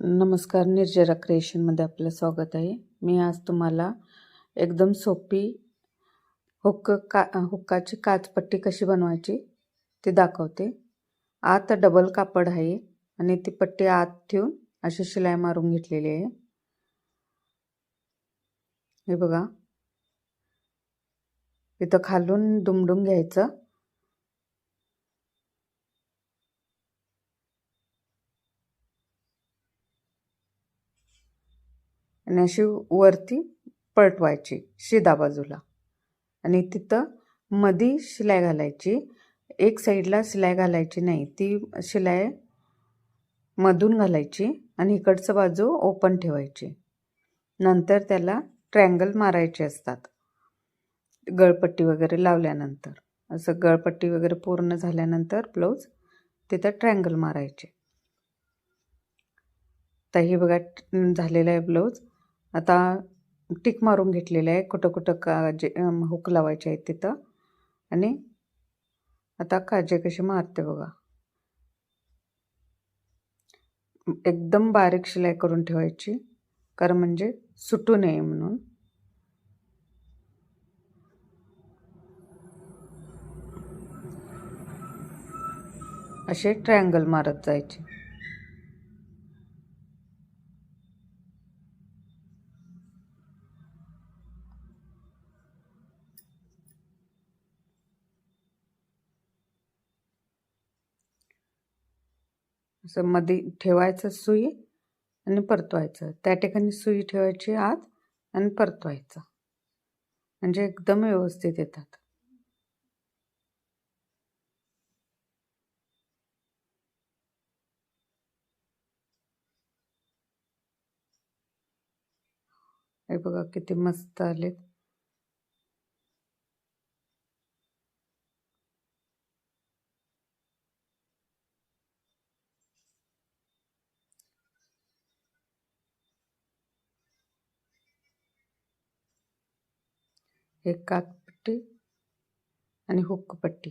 नमस्कार, निर्जरा क्रिएशनमध्ये आपलं स्वागत आहे. मी आज तुम्हाला एकदम सोपी हुक्काची काचपट्टी कशी बनवायची ते दाखवते. आत डबल कापड आहे आणि ती पट्टी आत ठेवून अशी शिलाई मारून घेतलेली आहे. हे बघा, इथं खालून दुमडून घ्यायचं आणि अशी वरती पलटवायची शिदा बाजूला आणि तिथं मधी शिलाई घालायची. एक साईडला शिलाई घालायची नाही, ती शिलाई मधून घालायची आणि इकडचं बाजू ओपन ठेवायची. नंतर त्याला ट्रँगल मारायचे असतात गळपट्टी वगैरे लावल्यानंतर. असं गळपट्टी वगैरे पूर्ण झाल्यानंतर ब्लाऊज तिथं ट्रँगल मारायचे. तर हे बघा झालेलं आहे ब्लाऊज. आता टिक मारून घेतलेलं आहे कुठं कुठं जे हुक लावायचे आहेत तिथं. आणि आता काजे कशी मारते बघा. एकदम बारीक शिलाई करून ठेवायची, कारण म्हणजे सुटू नये म्हणून. असे ट्रायंगल मारत जायचे. असं मध्ये ठेवायचं सुई आणि परतवायचं. त्या ठिकाणी सुई ठेवायची आत आणि परतवायचं, म्हणजे एकदम व्यवस्थित येतात. हे बघा किती मस्त आलेत. एक काचपट्टी आणि हुक पट्टी.